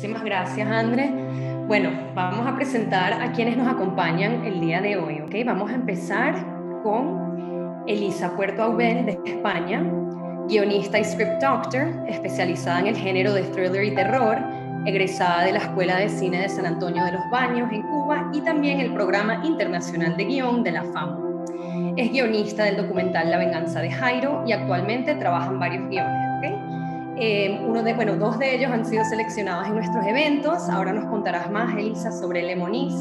Muchísimas gracias, André. Bueno, vamos a presentar a quienes nos acompañan el día de hoy, ¿ok? Vamos a empezar con Elisa Puerto Aubel, de España, guionista y script doctor, especializada en el género de thriller y terror, egresada de la Escuela de Cine de San Antonio de los Baños, en Cuba, y también el Programa Internacional de Guión de la FAMU. Es guionista del documental La Venganza de Jairo y actualmente trabaja en varios guiones, ¿ok? Dos de ellos han sido seleccionados en nuestros eventos. Ahora nos contarás más, Elisa, sobre Lemonís,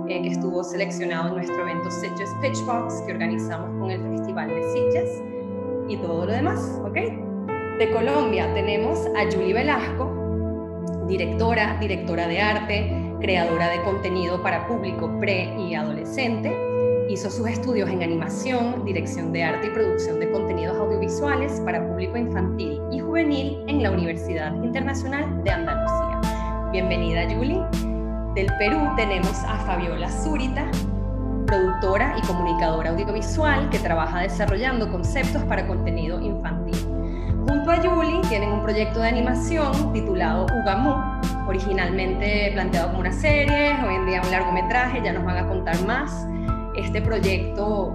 que estuvo seleccionado en nuestro evento Sitges Pitchbox, que organizamos con el Festival de Sitges, y todo lo demás, ¿ok? De Colombia tenemos a Julie Velasco, directora de arte, creadora de contenido para público pre y adolescente. Hizo sus estudios en animación, dirección de arte y producción de contenidos audiovisuales para público infantil y juvenil en la Universidad Internacional de Andalucía. Bienvenida, Julie. Del Perú tenemos a Fabiola Zurita, productora y comunicadora audiovisual que trabaja desarrollando conceptos para contenido infantil. Junto a Julie tienen un proyecto de animación titulado Ugamu, originalmente planteado como una serie, hoy en día un largometraje, ya nos van a contar más. Este proyecto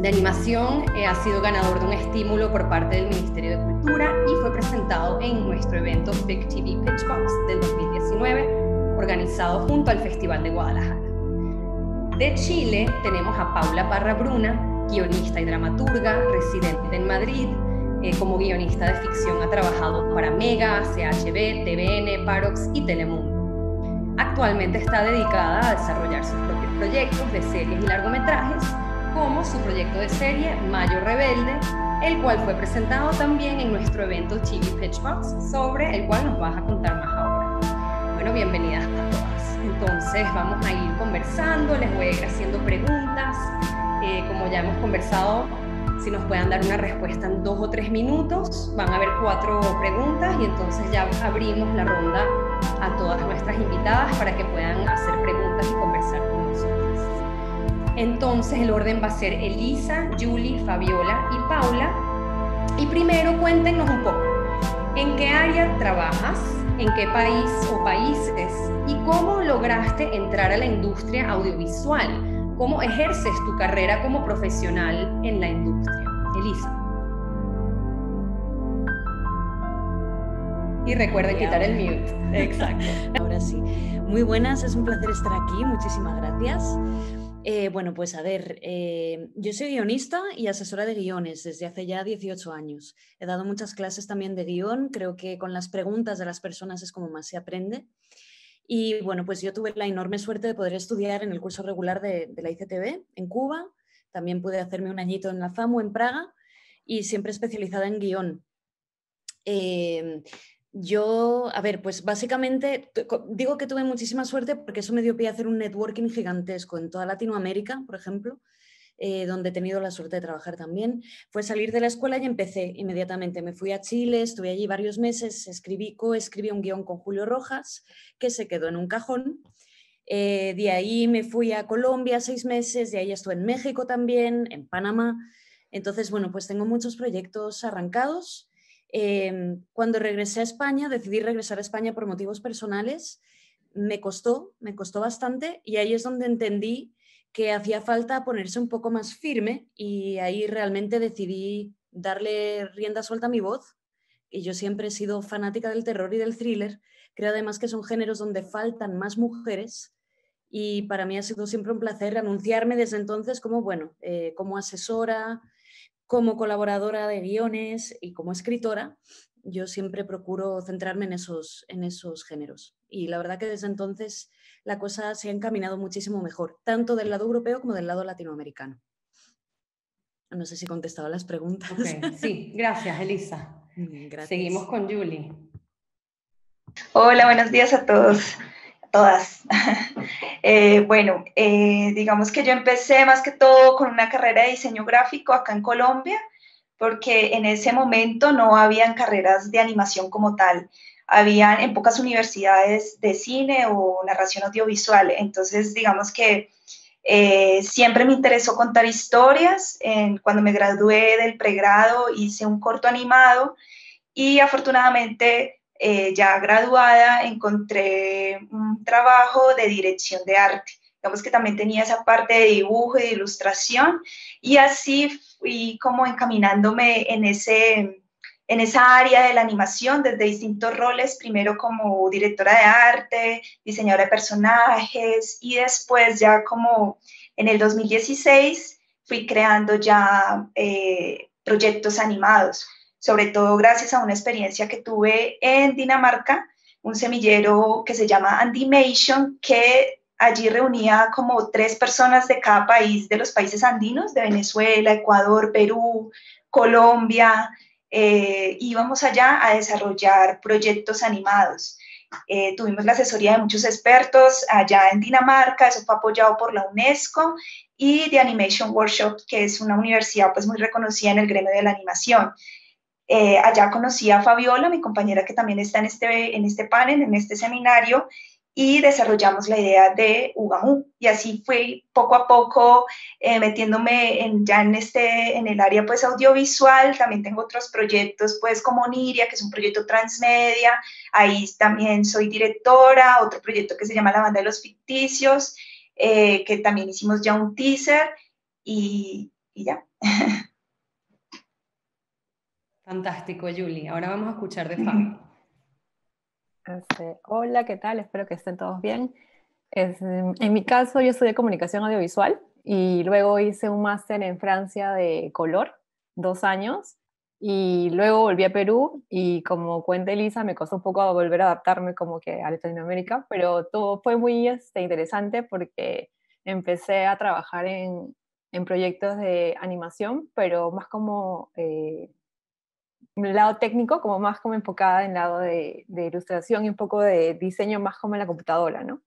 de animación ha sido ganador de un estímulo por parte del Ministerio de Cultura y fue presentado en nuestro evento Big TV Pitchbox del 2019, organizado junto al Festival de Guadalajara. De Chile tenemos a Paula Parra Bruna, guionista y dramaturga, residente en Madrid. Como guionista de ficción ha trabajado para Mega, CHB, TVN, Parox y Telemundo. Actualmente está dedicada a desarrollar sus propios proyectos de series y largometrajes, como su proyecto de serie Mayo Rebelde, el cual fue presentado también en nuestro evento TV Pitchbox, sobre el cual nos vas a contar más ahora. Bueno, bienvenidas a todas. Entonces vamos a ir conversando, les voy a ir haciendo preguntas. Como ya hemos conversado, si nos puedan dar una respuesta en 2 o 3 minutos, van a haber 4 preguntas y entonces ya abrimos la ronda a todas nuestras invitadas para que puedan hacer preguntas y conversar con nosotros. Entonces el orden va a ser Elisa, Julie, Fabiola y Paula. Y primero cuéntenos un poco, ¿en qué área trabajas? ¿En qué país o países? ¿Y cómo lograste entrar a la industria audiovisual? ¿Cómo ejerces tu carrera como profesional en la industria? Elisa. Y recuerden quitar el mute. Exacto. Ahora sí. Muy buenas, es un placer estar aquí, muchísimas gracias. Bueno, pues a ver, yo soy guionista y asesora de guiones desde hace ya 18 años. He dado muchas clases también de guión, creo que con las preguntas de las personas es como más se aprende. Y bueno, pues yo tuve la enorme suerte de poder estudiar en el curso regular de la ICTV en Cuba. También pude hacerme un añito en la FAMU en Praga y siempre especializada en guión. Yo, a ver, pues básicamente digo que tuve muchísima suerte porque eso me dio pie a hacer un networking gigantesco en toda Latinoamérica, por ejemplo, donde he tenido la suerte de trabajar también. Fue salir de la escuela y empecé inmediatamente. Me fui a Chile, estuve allí varios meses, coescribí un guión con Julio Rojas, que se quedó en un cajón. De ahí me fui a Colombia 6 meses, de ahí estuve en México también, en Panamá. Entonces, bueno, pues tengo muchos proyectos arrancados. Cuando regresé a España, decidí regresar a España por motivos personales. Me costó bastante y ahí es donde entendí que hacía falta ponerse un poco más firme y ahí realmente decidí darle rienda suelta a mi voz. Y yo siempre he sido fanática del terror y del thriller. Creo además que son géneros donde faltan más mujeres y para mí ha sido siempre un placer anunciarme desde entonces como, bueno, como asesora, como colaboradora de guiones y como escritora. Yo siempre procuro centrarme en esos géneros. Y la verdad que desde entonces la cosa se ha encaminado muchísimo mejor, tanto del lado europeo como del lado latinoamericano. No sé si he contestado a las preguntas. Okay. Sí, gracias, Elisa. Gracias. Seguimos con Julie. Hola, buenos días a todos, a todas. Digamos que yo empecé más que todo con una carrera de diseño gráfico acá en Colombia, porque en ese momento no habían carreras de animación como tal. Habían en pocas universidades de cine o narración audiovisual. Entonces, digamos que siempre me interesó contar historias. Cuando me gradué del pregrado hice un corto animado y afortunadamente ya graduada, encontré un trabajo de dirección de arte. Digamos que también tenía esa parte de dibujo y de ilustración, y así fui como encaminándome en esa área de la animación desde distintos roles, primero como directora de arte, diseñadora de personajes, y después ya como en el 2016 fui creando ya proyectos animados, sobre todo gracias a una experiencia que tuve en Dinamarca, un semillero que se llama Andimation, que allí reunía como 3 personas de cada país de los países andinos, de Venezuela, Ecuador, Perú, Colombia. Íbamos allá a desarrollar proyectos animados. Tuvimos la asesoría de muchos expertos allá en Dinamarca, eso fue apoyado por la UNESCO, y The Animation Workshop, que es una universidad pues muy reconocida en el gremio de la animación. Allá conocí a Fabiola, mi compañera que también está en este panel, en este seminario, y desarrollamos la idea de Ugamu. Y así fui poco a poco metiéndome ya en el área pues audiovisual. También tengo otros proyectos pues como Niria, que es un proyecto transmedia. Ahí también soy directora, otro proyecto que se llama La Banda de los Ficticios, que también hicimos ya un teaser y ya. Fantástico, Julie. Ahora vamos a escuchar de Fabi. Hola, ¿qué tal? Espero que estén todos bien. En mi caso, yo estudié comunicación audiovisual y luego hice un máster en Francia de color, 2 años, y luego volví a Perú y como cuenta Elisa, me costó un poco volver a adaptarme como que a Latinoamérica, pero todo fue muy interesante porque empecé a trabajar en proyectos de animación, pero más como un lado técnico, como más como enfocada en el lado de ilustración y un poco de diseño más como en la computadora, ¿no?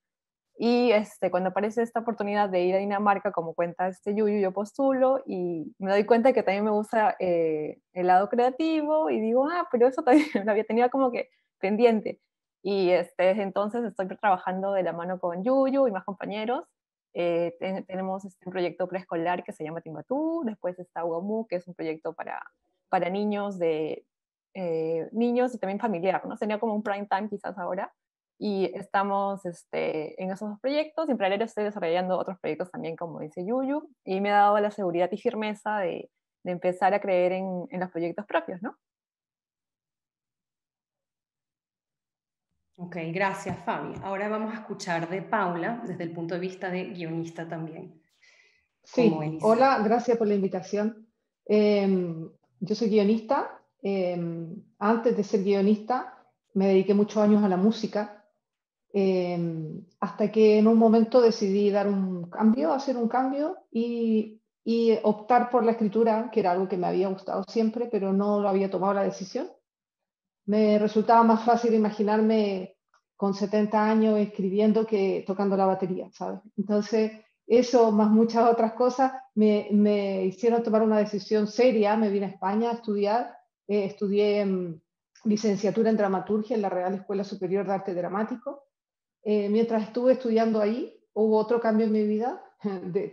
Y cuando aparece esta oportunidad de ir a Dinamarca, como cuenta Yuyu, yo postulo y me doy cuenta que también me gusta el lado creativo y digo, pero eso también lo había tenido como que pendiente. Y desde entonces estoy trabajando de la mano con Yuyu y más compañeros. Tenemos un proyecto preescolar que se llama Timbatu, después está Uomu, que es un proyecto para niños, niños y también familiar, ¿no? Sería como un prime time quizás ahora. Y estamos en esos 2 proyectos, y en paralelo estoy desarrollando otros proyectos también, como dice Yuyu, y me ha dado la seguridad y firmeza de empezar a creer en los proyectos propios, ¿no? Ok, gracias, Fabi. Ahora vamos a escuchar de Paula desde el punto de vista de guionista también, como Sí, Elisa. hola, gracias por la invitación. Yo soy guionista. Antes de ser guionista, me dediqué muchos años a la música, hasta que en un momento decidí dar un cambio, hacer un cambio y optar por la escritura, que era algo que me había gustado siempre, pero no lo había tomado la decisión. Me resultaba más fácil imaginarme con 70 años escribiendo que tocando la batería, ¿sabes? Entonces, eso más muchas otras cosas me hicieron tomar una decisión seria. Me vine a España a estudiar. Estudié licenciatura en dramaturgia en la Real Escuela Superior de Arte Dramático. Mientras estuve estudiando ahí, hubo otro cambio en mi vida.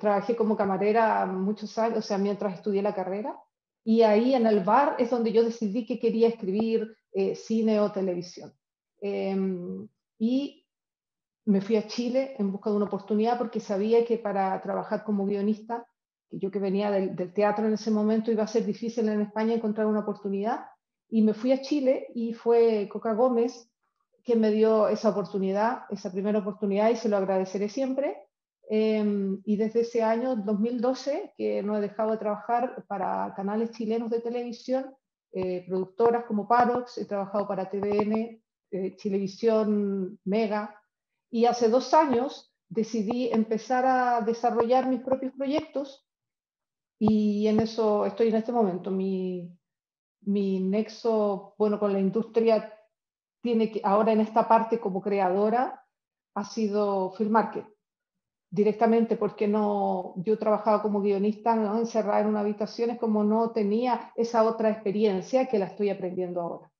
Trabajé como camarera muchos años, o sea, mientras estudié la carrera. Y ahí en el bar es donde yo decidí que quería escribir cine o televisión. Y me fui a Chile en busca de una oportunidad porque sabía que para trabajar como guionista, yo que venía del teatro en ese momento, iba a ser difícil en España encontrar una oportunidad. Y me fui a Chile y fue Coca Gómez que me dio esa oportunidad, esa primera oportunidad, y se lo agradeceré siempre. Y desde ese año 2012 que no he dejado de trabajar para canales chilenos de televisión, productoras como Parox, he trabajado para TVN, Chilevisión, Mega, y hace 2 años decidí empezar a desarrollar mis propios proyectos y en eso estoy en este momento. Mi nexo, bueno, con la industria tiene que, ahora en esta parte como creadora, ha sido Film Market. Directamente porque no, yo trabajaba como guionista, ¿no? Encerrada en una habitación, es como no tenía esa otra experiencia que la estoy aprendiendo ahora.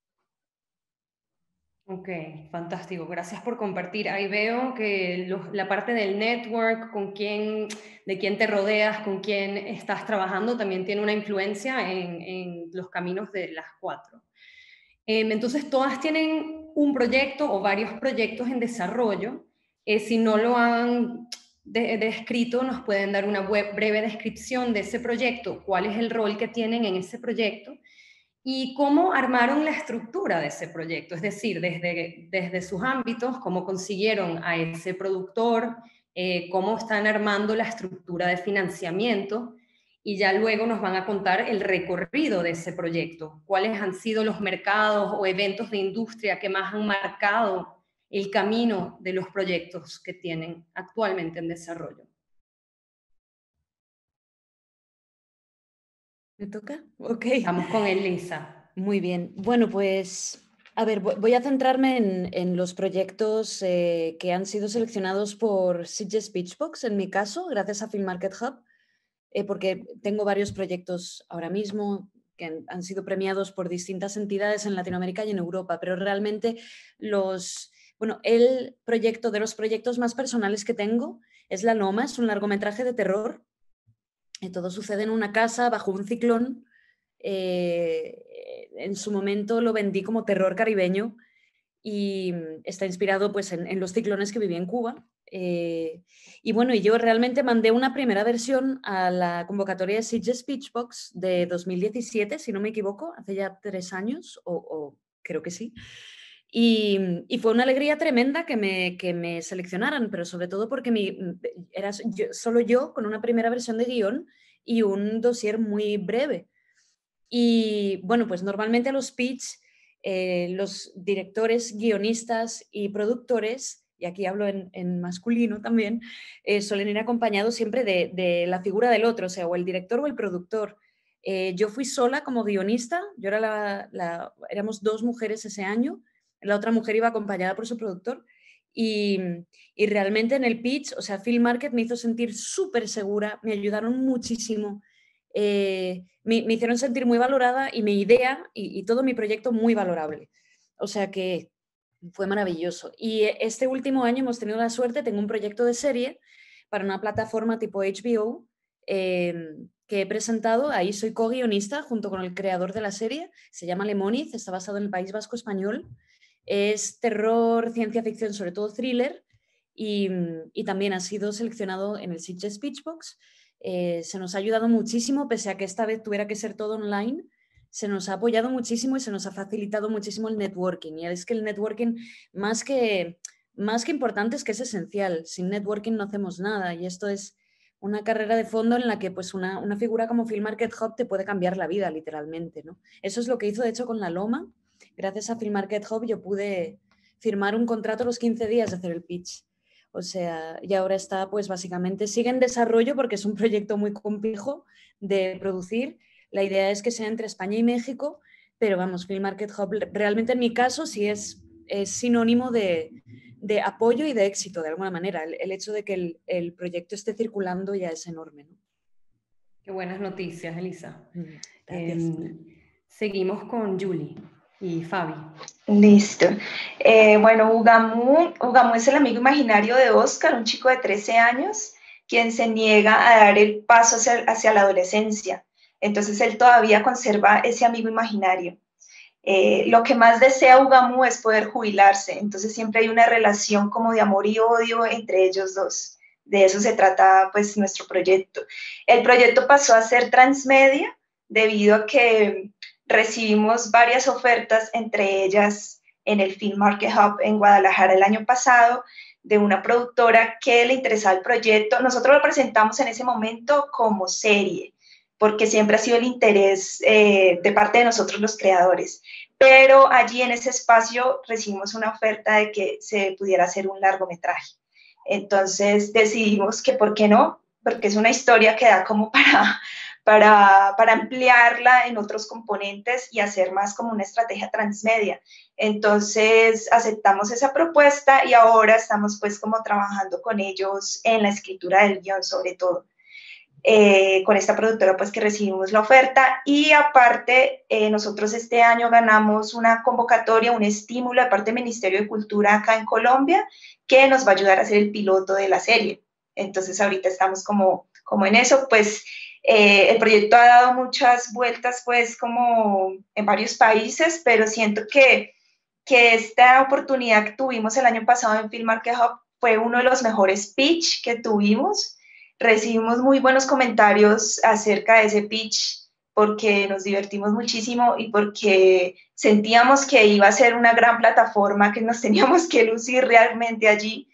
Ok, fantástico. Gracias por compartir. Ahí veo que la parte del network, de quién te rodeas, con quién estás trabajando, también tiene una influencia en los caminos de las 4. Entonces, todas tienen un proyecto o varios proyectos en desarrollo. Si no lo han descrito, nos pueden dar una breve descripción de ese proyecto, cuál es el rol que tienen en ese proyecto y cómo armaron la estructura de ese proyecto, es decir, desde sus ámbitos, cómo consiguieron a ese productor, cómo están armando la estructura de financiamiento, y ya luego nos van a contar el recorrido de ese proyecto, cuáles han sido los mercados o eventos de industria que más han marcado el camino de los proyectos que tienen actualmente en desarrollo. ¿Me toca? Ok. Vamos con Elisa. Muy bien. Bueno, pues, a ver, voy a centrarme en los proyectos que han sido seleccionados por Sitges Pitchbox, en mi caso, gracias a Film Market Hub, porque tengo varios proyectos ahora mismo que han sido premiados por distintas entidades en Latinoamérica y en Europa, pero realmente el proyecto de los proyectos más personales que tengo es La Loma, es un largometraje de terror. Todo sucede en una casa bajo un ciclón. En su momento lo vendí como terror caribeño y está inspirado pues, en los ciclones que viví en Cuba. Y bueno, yo realmente mandé una primera versión a la convocatoria de Sitges Pitchbox de 2017, si no me equivoco, hace ya 3 años, o creo que sí. Y fue una alegría tremenda que me seleccionaran, pero sobre todo porque era solo yo con una primera versión de guión y un dossier muy breve. Y bueno, pues normalmente a los pitch, los directores, guionistas y productores, y aquí hablo en masculino también, suelen ir acompañados siempre de la figura del otro, o sea, o el director o el productor. Yo fui sola como guionista, yo era éramos 2 mujeres ese año, la otra mujer iba acompañada por su productor, y realmente en el pitch, o sea, Film Market me hizo sentir súper segura, me ayudaron muchísimo. Me hicieron sentir muy valorada y mi idea y todo mi proyecto muy valorable. O sea que fue maravilloso. Y este último año hemos tenido la suerte, tengo un proyecto de serie para una plataforma tipo HBO que he presentado. Ahí soy co-guionista junto con el creador de la serie, se llama Lemoniz, está basado en el País Vasco español. Es terror, ciencia ficción, sobre todo thriller, y también ha sido seleccionado en el Sitges Pitchbox. Se nos ha ayudado muchísimo, pese a que esta vez tuviera que ser todo online, se nos ha apoyado muchísimo y se nos ha facilitado muchísimo el networking. Y es que el networking, más que importante, es que es esencial. Sin networking no hacemos nada, y esto es una carrera de fondo en la que pues, una figura como Film Market Hub te puede cambiar la vida, literalmente, ¿no? Eso es lo que hizo, de hecho, con La Loma. Gracias a Film Market Hub yo pude firmar un contrato a los 15 días de hacer el pitch. O sea, y ahora está, pues básicamente sigue en desarrollo porque es un proyecto muy complejo de producir. La idea es que sea entre España y México, pero vamos, Film Market Hub realmente en mi caso sí es sinónimo de apoyo y de éxito de alguna manera. El hecho de que el proyecto esté circulando ya es enorme, ¿no? Qué buenas noticias, Elisa. Gracias. Seguimos con Julie y Fabi. Listo. Bueno, Ugamu es el amigo imaginario de Oscar, un chico de 13 años, quien se niega a dar el paso hacia la adolescencia. Entonces, él todavía conserva ese amigo imaginario. Lo que más desea Ugamu es poder jubilarse. Entonces, siempre hay una relación como de amor y odio entre ellos dos. De eso se trata, pues, nuestro proyecto. El proyecto pasó a ser transmedia debido a que recibimos varias ofertas, entre ellas en el Film Market Hub en Guadalajara el año pasado, de una productora que le interesaba el proyecto. Nosotros lo presentamos en ese momento como serie, porque siempre ha sido el interés de parte de nosotros los creadores. Pero allí en ese espacio recibimos una oferta de que se pudiera hacer un largometraje. Entonces decidimos que, ¿por qué no? Porque es una historia que da como para ampliarla en otros componentes y hacer más como una estrategia transmedia. Entonces aceptamos esa propuesta y ahora estamos pues como trabajando con ellos en la escritura del guión sobre todo. Con esta productora pues que recibimos la oferta y aparte nosotros este año ganamos una convocatoria, un estímulo de parte del Ministerio de Cultura acá en Colombia que nos va a ayudar a hacer el piloto de la serie. Entonces ahorita estamos como en eso, pues el proyecto ha dado muchas vueltas pues como en varios países, pero siento que que esta oportunidad que tuvimos el año pasado en Film Market Hub fue uno de los mejores pitch que tuvimos. Recibimos muy buenos comentarios acerca de ese pitch porque nos divertimos muchísimo y porque sentíamos que iba a ser una gran plataforma, que nos teníamos que lucir realmente allí,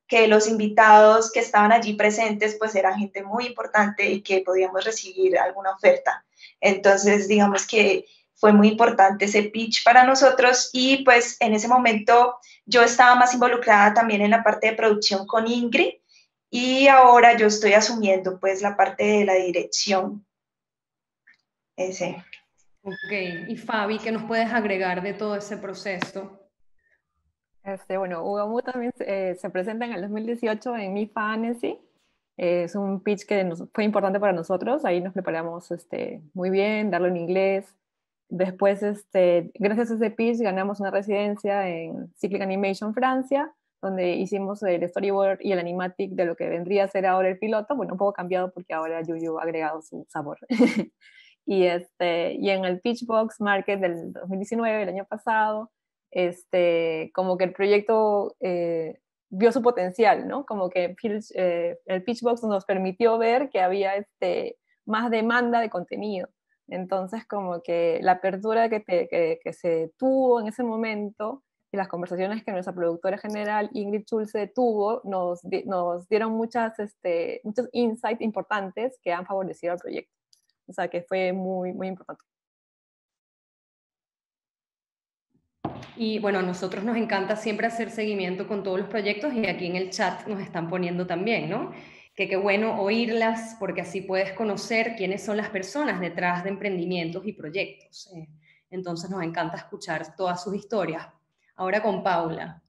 que los invitados que estaban allí presentes pues eran gente muy importante y que podíamos recibir alguna oferta. Entonces, digamos que fue muy importante ese pitch para nosotros y pues en ese momento yo estaba más involucrada también en la parte de producción con Ingrid y ahora yo estoy asumiendo pues la parte de la dirección. Ese. Ok, y Fabi, ¿qué nos puedes agregar de todo ese proceso? Bueno, Ugamu también se presenta en el 2018 en MIFA Annecy. Es un pitch que fue importante para nosotros. Ahí nos preparamos muy bien, darlo en inglés. Después, gracias a ese pitch, ganamos una residencia en Cyclic Animation Francia, donde hicimos el storyboard y el animatic de lo que vendría a ser ahora el piloto. Bueno, un poco cambiado porque ahora Yuyu ha agregado su sabor. y en el Pitchbox Market del 2019, el año pasado, como que el proyecto vio su potencial, ¿no? Como que el Pitchbox nos permitió ver que había más demanda de contenido. Entonces, como que la apertura que se tuvo en ese momento y las conversaciones que nuestra productora general, Ingrid Schulze, tuvo, nos dieron muchos insights importantes que han favorecido al proyecto. O sea, que fue muy, muy importante. Y bueno, a nosotros nos encanta siempre hacer seguimiento con todos los proyectos y aquí en el chat nos están poniendo también, ¿no? Que qué bueno oírlas porque así puedes conocer quiénes son las personas detrás de emprendimientos y proyectos. Entonces nos encanta escuchar todas sus historias. Ahora con Paula.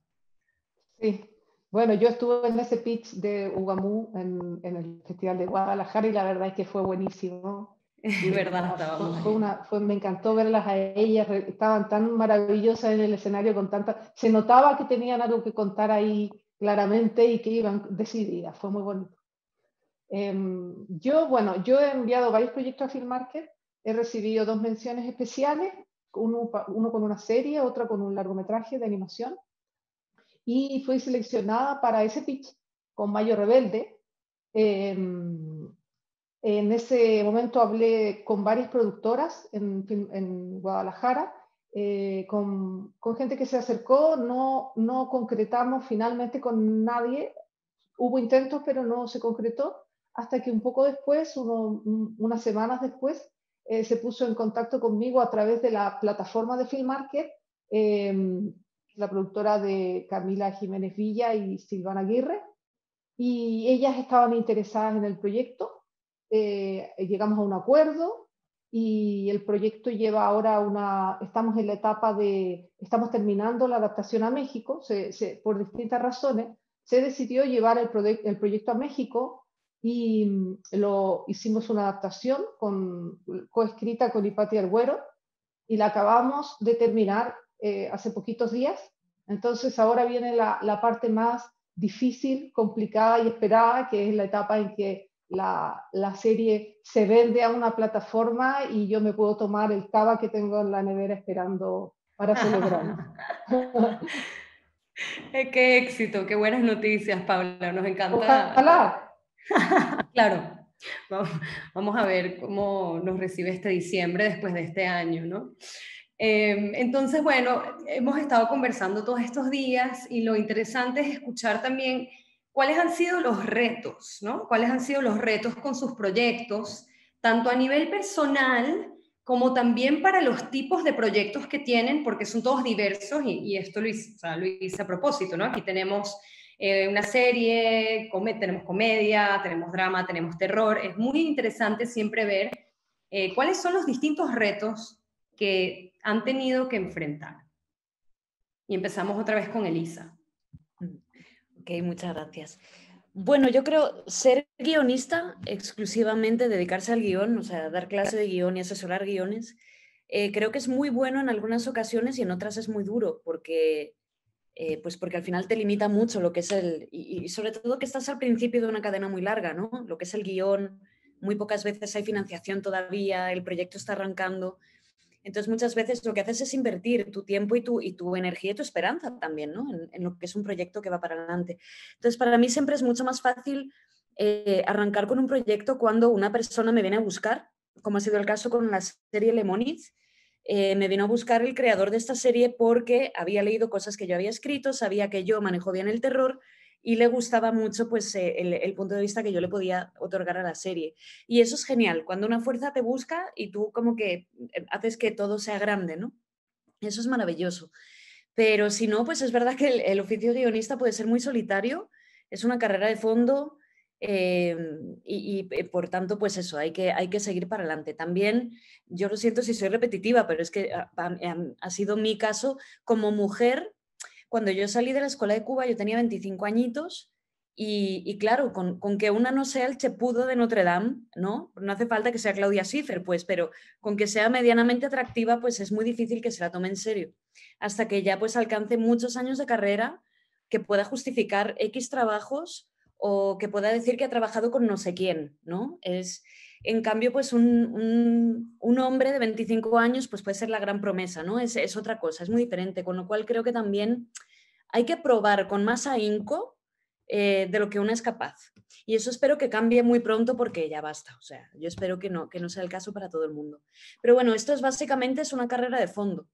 Sí, bueno, yo estuve en ese pitch de Ugamu en el Festival de Guadalajara y la verdad es que fue buenísimo. Es verdad, estábamos ahí. Me encantó verlas a ellas, estaban tan maravillosas en el escenario con tanta, se notaba que tenían algo que contar ahí claramente y que iban decididas, fue muy bonito. Yo he enviado varios proyectos a Film Market, he recibido 2 menciones especiales, uno con una serie, otra con un largometraje de animación, y fui seleccionada para ese pitch con Mayo Rebelde. En ese momento hablé con varias productoras en Guadalajara, con gente que se acercó, no concretamos finalmente con nadie, hubo intentos pero no se concretó, hasta que un poco después, unas semanas después, se puso en contacto conmigo a través de la plataforma de Film Market, la productora de Camila Jiménez Villa y Silvana Aguirre, y ellas estaban interesadas en el proyecto. Llegamos a un acuerdo y el proyecto lleva ahora estamos en la etapa estamos terminando la adaptación a México, por distintas razones, se decidió llevar el proyecto a México y hicimos una adaptación coescrita con Ipati Arguero y la acabamos de terminar hace poquitos días. Entonces ahora viene la parte más difícil, complicada y esperada, que es la etapa en que la serie se vende a una plataforma y yo me puedo tomar el cava que tengo en la nevera esperando para celebrarlo. Qué éxito, qué buenas noticias, Paula, nos encanta. Ojalá. Claro, vamos a ver cómo nos recibe este diciembre después de este año, ¿no? Entonces, bueno, hemos estado conversando todos estos días y lo interesante es escuchar también cuáles han sido los retos, ¿no? Cuáles han sido los retos con sus proyectos, tanto a nivel personal como también para los tipos de proyectos que tienen, porque son todos diversos y esto lo hice a propósito, ¿no? Aquí tenemos una serie, tenemos comedia, tenemos drama, tenemos terror. Es muy interesante siempre ver cuáles son los distintos retos que han tenido que enfrentar. Y empezamos otra vez con Elisa. Ok, muchas gracias. Bueno, yo creo ser guionista exclusivamente, dedicarse al guión, o sea, dar clase de guión y asesorar guiones, creo que es muy bueno en algunas ocasiones y en otras es muy duro porque al final te limita mucho lo que es y sobre todo que estás al principio de una cadena muy larga, ¿no? Lo que es el guión, muy pocas veces hay financiación todavía, el proyecto está arrancando Entonces muchas veces lo que haces es invertir tu tiempo y tu energía y tu esperanza también, ¿no? En lo que es un proyecto que va para adelante. Entonces para mí siempre es mucho más fácil arrancar con un proyecto cuando una persona me viene a buscar, como ha sido el caso con la serie Lemoniz. Me vino a buscar el creador de esta serie porque había leído cosas que yo había escrito, sabía que yo manejo bien el terror y le gustaba mucho pues, el punto de vista que yo le podía otorgar a la serie. Y eso es genial, cuando una fuerza te busca y tú como que haces que todo sea grande, ¿no? Eso es maravilloso. Pero si no, pues es verdad que el oficio de guionista puede ser muy solitario, es una carrera de fondo por tanto, pues eso, hay que seguir para adelante. También, yo lo siento si soy repetitiva, pero es que ha sido mi caso como mujer. Cuando yo salí de la escuela de Cuba, yo tenía 25 añitos y claro, con que una no sea el chepudo de Notre Dame, ¿no? No hace falta que sea Claudia Schiffer, pues, pero con que sea medianamente atractiva, pues es muy difícil que se la tome en serio. Hasta que ya pues alcance muchos años de carrera, que pueda justificar X trabajos o que pueda decir que ha trabajado con no sé quién, ¿no? En cambio, pues un hombre de 25 años pues puede ser la gran promesa, ¿no? Es otra cosa, es muy diferente, con lo cual creo que también hay que probar con más ahínco de lo que uno es capaz. Y eso espero que cambie muy pronto porque ya basta. O sea, yo espero que no sea el caso para todo el mundo. Pero bueno, esto es básicamente es una carrera de fondo.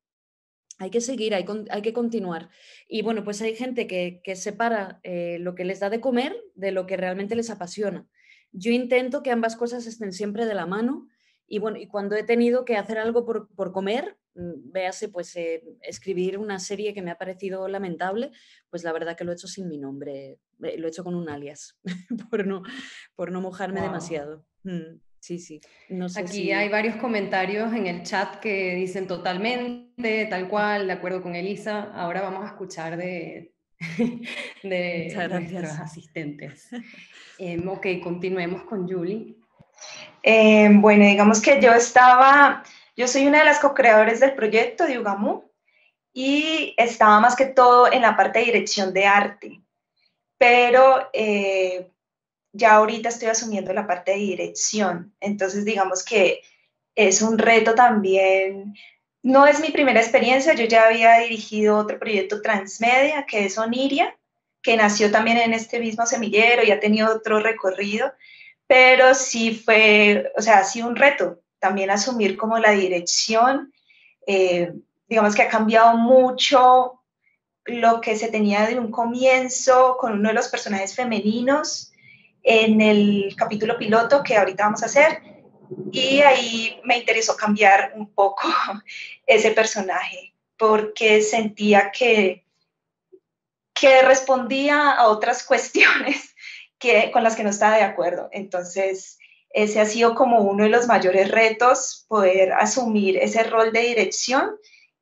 Hay que seguir, hay que continuar. Y bueno, pues hay gente que separa lo que les da de comer de lo que realmente les apasiona. Yo intento que ambas cosas estén siempre de la mano y bueno, y cuando he tenido que hacer algo por comer, véase pues escribir una serie que me ha parecido lamentable, pues la verdad que lo he hecho sin mi nombre, lo he hecho con un alias, por no, por no mojarme Wow. demasiado. Sí, sí. No sé Aquí si... hay varios comentarios en el chat que dicen totalmente, tal cual, de acuerdo con Elisa. Ahora vamos a escuchar de, de Muchas nuestros gracias. asistentes. Ok, continuemos con Julie. Bueno, digamos que yo soy una de las co-creadores del proyecto de Ugamu y estaba más que todo en la parte de dirección de arte, pero ya ahorita estoy asumiendo la parte de dirección, entonces digamos que es un reto también. No es mi primera experiencia, yo ya había dirigido otro proyecto transmedia que es Oniria, que nació también en este mismo semillero y ha tenido otro recorrido, pero sí fue, o sea, sí un reto también asumir como la dirección. Eh, digamos que ha cambiado mucho lo que se tenía de un comienzo con uno de los personajes femeninos en el capítulo piloto que ahorita vamos a hacer, y ahí me interesó cambiar un poco ese personaje porque sentía que respondía a otras cuestiones con las que no estaba de acuerdo. Entonces, ese ha sido como uno de los mayores retos, poder asumir ese rol de dirección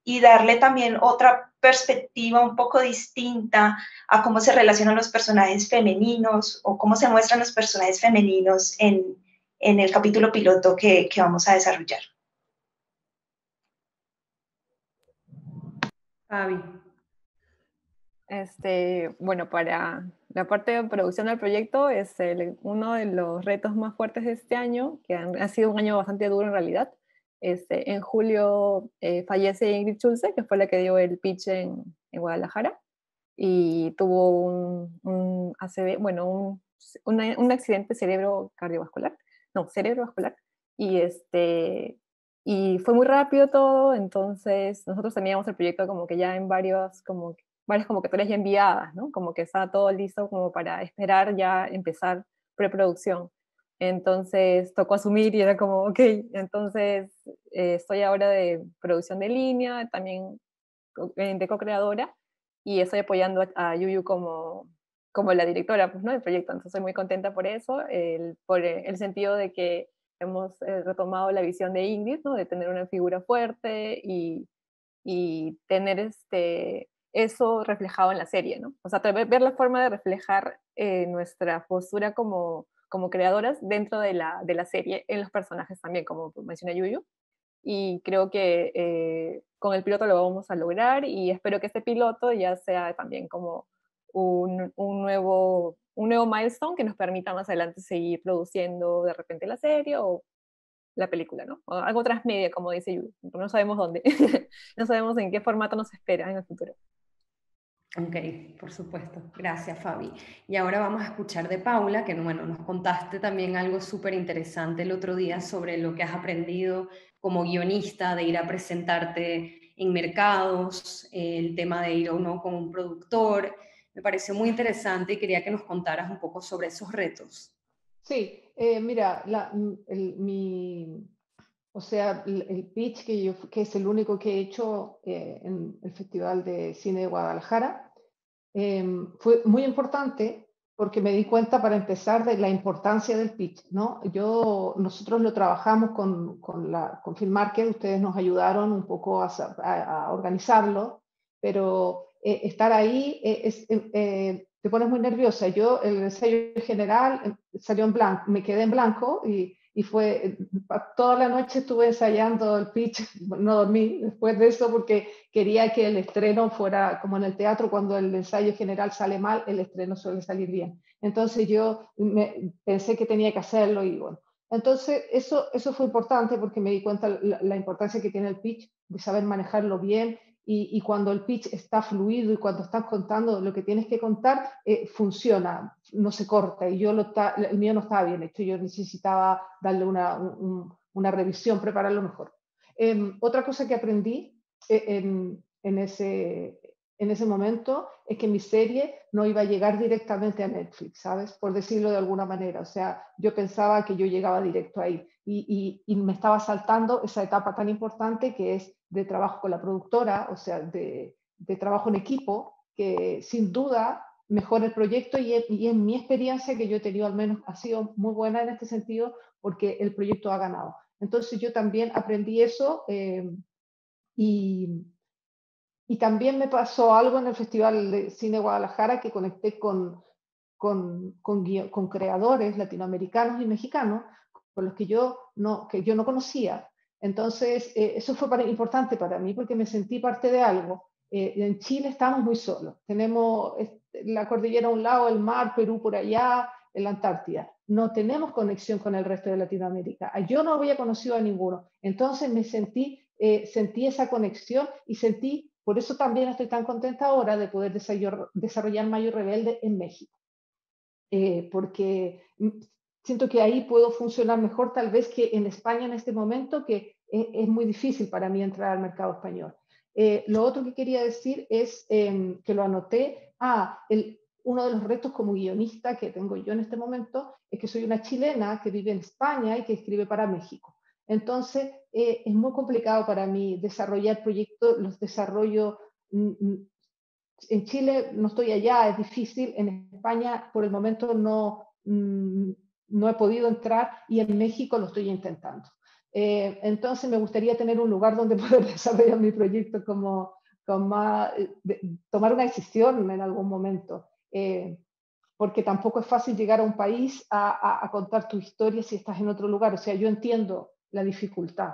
y darle también otra perspectiva un poco distinta a cómo se relacionan los personajes femeninos o cómo se muestran los personajes femeninos en el capítulo piloto que vamos a desarrollar. Fabi. Bueno, para la parte de producción del proyecto es uno de los retos más fuertes de este año, que ha sido un año bastante duro en realidad. En julio fallece Ingrid Schulze, que fue la que dio el pitch en Guadalajara, y tuvo un ACV, bueno, un accidente cerebrovascular, y y fue muy rápido todo, entonces nosotros teníamos el proyecto como que ya en varias convocatorias ya enviadas, ¿no? Como que estaba todo listo como para esperar ya empezar preproducción. Entonces tocó asumir y era como, ok, entonces estoy ahora de producción de línea, también de co-creadora, y estoy apoyando a Yuyu como la directora, pues, ¿no?, del proyecto. Entonces estoy muy contenta por eso, por el sentido de que hemos retomado la visión de Ingrid, ¿no?, de tener una figura fuerte y tener eso reflejado en la serie, ¿no? O sea, ver la forma de reflejar nuestra postura como creadoras dentro de la serie, en los personajes también, como menciona Yuyu. Y creo que con el piloto lo vamos a lograr y espero que este piloto ya sea también como un nuevo milestone que nos permita más adelante seguir produciendo de repente la serie o la película, ¿no? O algo transmedia, como dice Yu, no sabemos dónde, no sabemos en qué formato nos espera en el futuro. Ok, por supuesto. Gracias, Fabi. Y ahora vamos a escuchar de Paula, que bueno, nos contaste también algo súper interesante el otro día sobre lo que has aprendido como guionista, de ir a presentarte en mercados, el tema de ir o no con un productor. Me pareció muy interesante y quería que nos contaras un poco sobre esos retos. Sí, mira, o sea, el pitch que es el único que he hecho en el Festival de Cine de Guadalajara, fue muy importante porque me di cuenta, para empezar, de la importancia del pitch, ¿no? Nosotros lo trabajamos con Film Market, ustedes nos ayudaron un poco a organizarlo, pero estar ahí te pones muy nerviosa. El ensayo general salió en blanco, me quedé en blanco y fue, toda la noche estuve ensayando el pitch, no dormí después de eso porque quería que el estreno fuera como en el teatro, cuando el ensayo general sale mal, el estreno suele salir bien. Entonces yo pensé que tenía que hacerlo y bueno. Entonces eso fue importante porque me di cuenta la importancia que tiene el pitch, de saber manejarlo bien, y cuando el pitch está fluido y cuando estás contando lo que tienes que contar, funciona, no se corta. Y el mío no estaba bien hecho, yo necesitaba darle una revisión, prepararlo mejor. Otra cosa que aprendí en ese momento es que mi serie no iba a llegar directamente a Netflix, ¿sabes? Por decirlo de alguna manera. O sea, yo pensaba que yo llegaba directo ahí y me estaba saltando esa etapa tan importante que es de trabajo con la productora, o sea, de trabajo en equipo, que sin duda mejora el proyecto y en mi experiencia que yo he tenido al menos ha sido muy buena en este sentido porque el proyecto ha ganado. Entonces yo también aprendí eso y también me pasó algo en el Festival de Cine Guadalajara, que conecté con creadores latinoamericanos y mexicanos con los que yo no conocía. Entonces, eso fue importante para mí porque me sentí parte de algo. En Chile estamos muy solos. Tenemos la cordillera a un lado, el mar, Perú por allá, la Antártida. No tenemos conexión con el resto de Latinoamérica. Yo no había conocido a ninguno. Entonces sentí esa conexión y por eso también estoy tan contenta ahora de poder desarrollar Mayo Rebelde en México. Porque siento que ahí puedo funcionar mejor tal vez que en España en este momento, que es muy difícil para mí entrar al mercado español. Lo otro que quería decir es que lo anoté. Uno de los retos como guionista que tengo yo en este momento es que soy una chilena que vive en España y que escribe para México. Entonces, es muy complicado para mí desarrollar proyectos, los desarrollo. En Chile no estoy allá, es difícil. En España, por el momento, no he podido entrar y en México lo estoy intentando. Entonces, me gustaría tener un lugar donde poder desarrollar mi proyecto tomar una decisión en algún momento. Porque tampoco es fácil llegar a un país a contar tu historia si estás en otro lugar. O sea, yo entiendo la dificultad.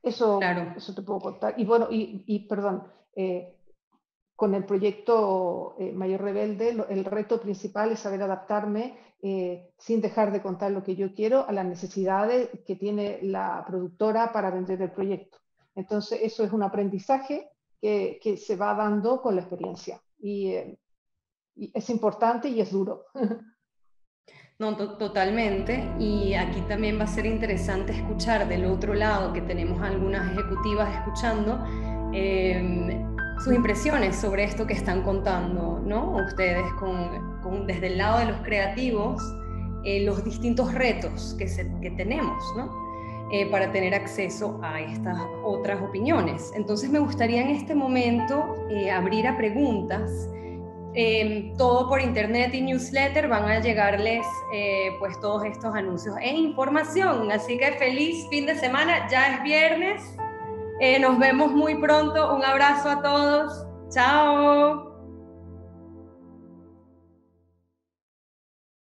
Claro. Eso te puedo contar. Y bueno, perdón, con el proyecto Mayo Rebelde, el reto principal es saber adaptarme sin dejar de contar lo que yo quiero a las necesidades que tiene la productora para vender el proyecto. Entonces, eso es un aprendizaje que se va dando con la experiencia. Y es importante y es duro. No, totalmente. Y aquí también va a ser interesante escuchar del otro lado, que tenemos algunas ejecutivas escuchando, sus impresiones sobre esto que están contando, ¿no? Ustedes desde el lado de los creativos, los distintos retos que tenemos, ¿no? Para tener acceso a estas otras opiniones. Entonces me gustaría en este momento abrir a preguntas. Todo por internet y newsletter van a llegarles pues todos estos anuncios e información, así que feliz fin de semana, ya es viernes, nos vemos muy pronto, un abrazo a todos, chao.